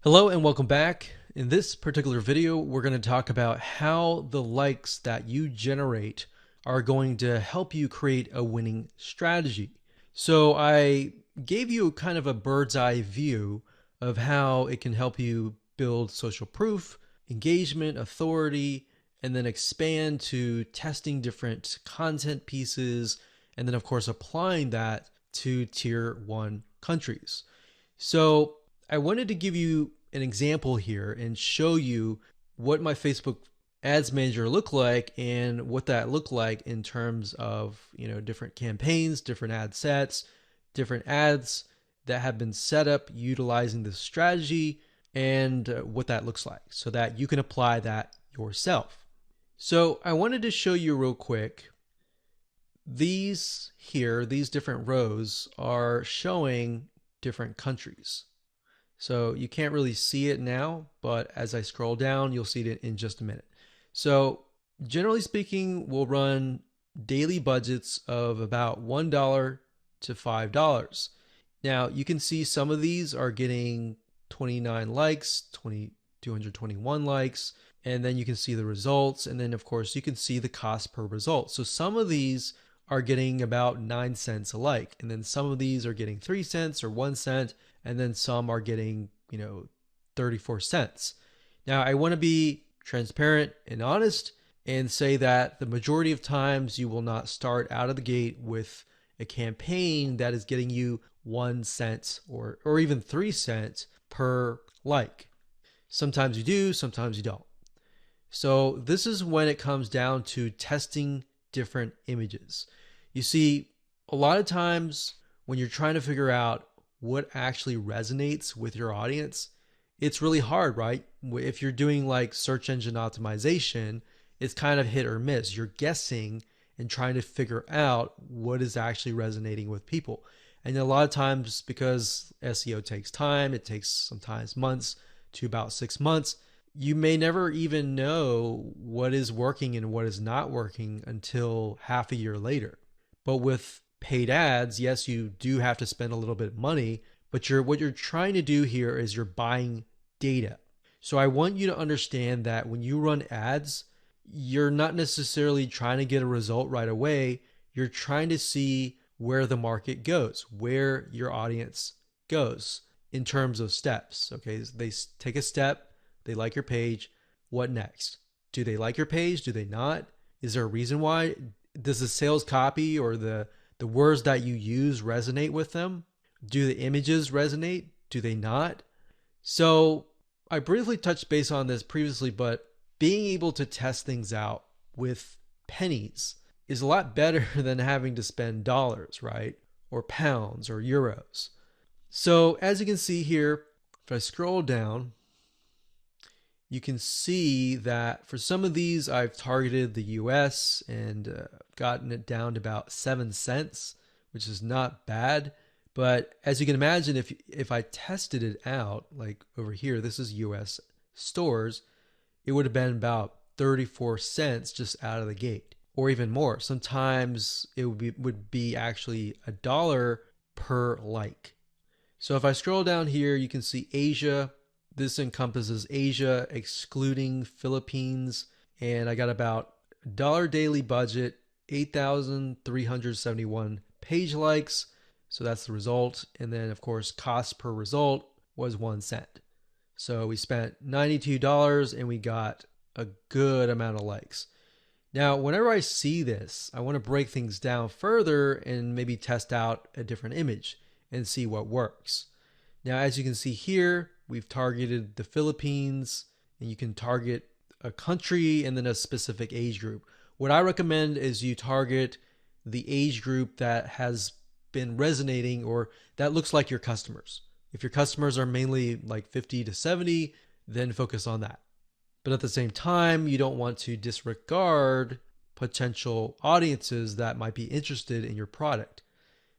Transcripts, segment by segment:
Hello and welcome back. In this particular video, we're going to talk about how the likes that you generate are going to help you create a winning strategy. So I gave you kind of a bird's eye view of how it can help you build social proof, engagement, authority, and then expand to testing different content pieces, and then of course applying that to tier one countries. So I wanted to give you an example here and show you what my Facebook ads manager looked like and what that looked like in terms of, different campaigns, different ad sets, different ads that have been set up utilizing this strategy, and what that looks like so that you can apply that yourself. So I wanted to show you real quick. These different rows are showing different countries. So you can't really see it now, but as I scroll down, you'll see it in just a minute. So generally speaking, we'll run daily budgets of about $1 to $5. Now you can see some of these are getting 29 likes, 221 likes, and then you can see the results. And then of course you can see the cost per result. So some of these are getting about 9 cents a like, and then some of these are getting 3 cents or 1 cent, and then some are getting 34 cents. Now I want to be transparent and honest and say that the majority of times you will not start out of the gate with a campaign that is getting you 1 cent or even 3 cents per like. Sometimes you do, sometimes you don't. So this is when it comes down to testing different images. You see, a lot of times when you're trying to figure out what actually resonates with your audience, it's really hard, right? If you're doing like search engine optimization, it's kind of hit or miss. You're guessing and trying to figure out what is actually resonating with people. And a lot of times, because SEO takes time, it takes sometimes months to about 6 months, you may never even know what is working and what is not working until half a year later. But with paid ads, yes, you do have to spend a little bit of money, but what you're trying to do here is you're buying data. So I want you to understand that when you run ads, you're not necessarily trying to get a result right away. You're trying to see where the market goes, where your audience goes in terms of steps. Okay, they take a step, they like your page. What next? Do they like your page? Do they not? Is there a reason why? Does the sales copy or the words that you use resonate with them? Do the images resonate? Do they not? So I briefly touched base on this previously, but being able to test things out with pennies is a lot better than having to spend dollars, right? Or pounds or euros. So as you can see here, if I scroll down, you can see that for some of these, I've targeted the US and gotten it down to about 7 cents, which is not bad. But as you can imagine, if I tested it out, like over here, this is US stores, it would have been about 34 cents just out of the gate, or even more. Sometimes it would be actually $1 per like. So if I scroll down here, you can see Asia. This encompasses Asia, excluding Philippines. And I got about $1 daily budget, 8,371 page likes. So that's the result. And then, of course, cost per result was 1 cent. So we spent $92 and we got a good amount of likes. Now, whenever I see this, I want to break things down further and maybe test out a different image and see what works. Now, as you can see here, we've targeted the Philippines, and you can target a country and then a specific age group. What I recommend is you target the age group that has been resonating or that looks like your customers. If your customers are mainly like 50 to 70, then focus on that. But at the same time, you don't want to disregard potential audiences that might be interested in your product.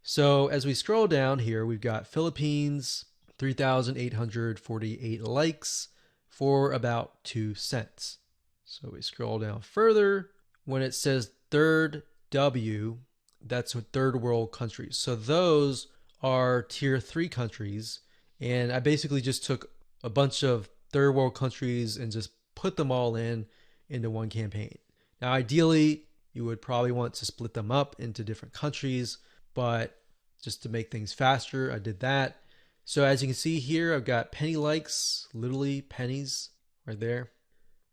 So as we scroll down here, we've got Philippines, 3,848 likes for about 2 cents. So we scroll down further. When it says third W, that's third world countries. So those are tier 3 countries. And I basically just took a bunch of third world countries and just put them all into one campaign. Now, ideally, you would probably want to split them up into different countries, but just to make things faster, I did that. So as you can see here, I've got penny likes, literally pennies right there.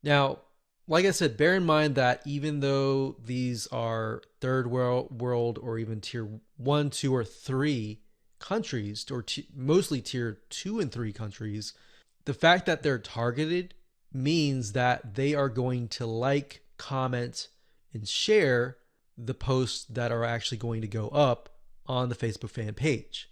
Now, like I said, bear in mind that even though these are third world or even tier 1, 2, or 3 countries, or mostly tier 2 and 3 countries, the fact that they're targeted means that they are going to like, comment, and share the posts that are actually going to go up on the Facebook fan page.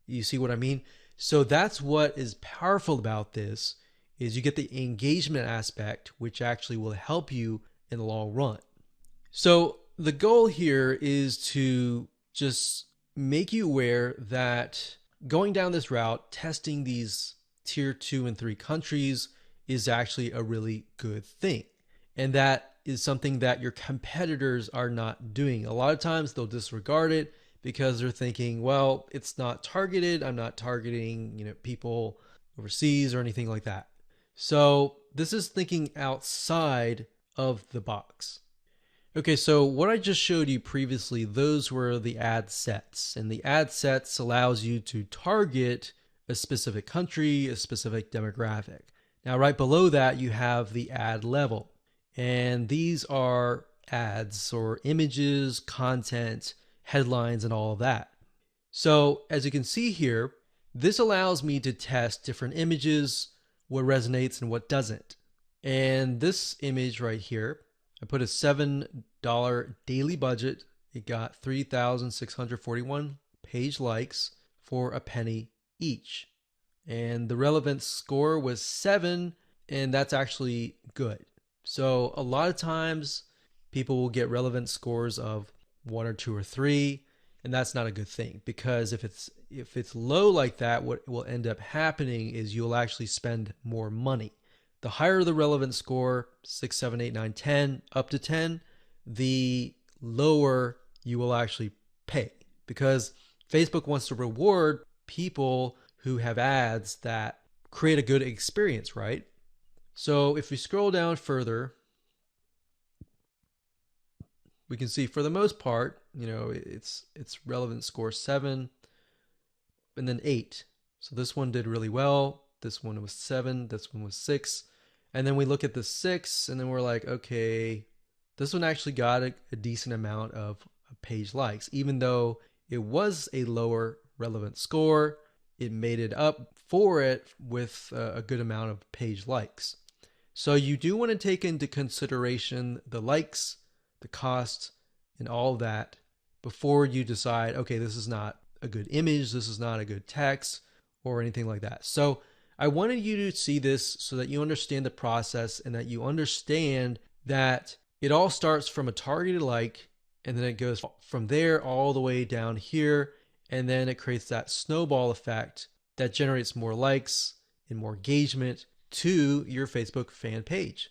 You see what I mean? So that's what is powerful about this, is you get the engagement aspect, which actually will help you in the long run. So the goal here is to just make you aware that going down this route, testing these tier 2 and 3 countries is actually a really good thing. And that is something that your competitors are not doing. A lot of times they'll disregard it because they're thinking, well, it's not targeted. I'm not targeting, people overseas or anything like that. So this is thinking outside of the box. Okay, so what I just showed you previously, those were the ad sets. And the ad sets allows you to target a specific country, a specific demographic. Now, right below that, you have the ad level. And these are ads or images, content, headlines, and all of that. So as you can see here, this allows me to test different images, what resonates and what doesn't. And this image right here, I put a $7 daily budget. It got 3,641 page likes for a penny each. And the relevance score was 7, and that's actually good. So a lot of times people will get relevance scores of 1 or 2 or 3, and that's not a good thing, because if it's low like that, what will end up happening is you'll actually spend more money. The higher the relevance score, 6, 7, 8, 9, 10, up to 10, the lower you will actually pay, because Facebook wants to reward people who have ads that create a good experience, right? So if we scroll down further, we can see for the most part, it's relevant score 7 and then 8. So this one did really well. This one was 7. This one was 6. And then we look at the 6 and then we're like, okay, this one actually got a decent amount of page likes. Even though it was a lower relevant score, it made it up for it with a good amount of page likes. So you do want to take into consideration the likes, the cost, and all of that before you decide, okay, this is not a good image, this is not a good text, or anything like that. So I wanted you to see this so that you understand the process and that you understand that it all starts from a targeted like, and then it goes from there all the way down here, and then it creates that snowball effect that generates more likes and more engagement to your Facebook fan page.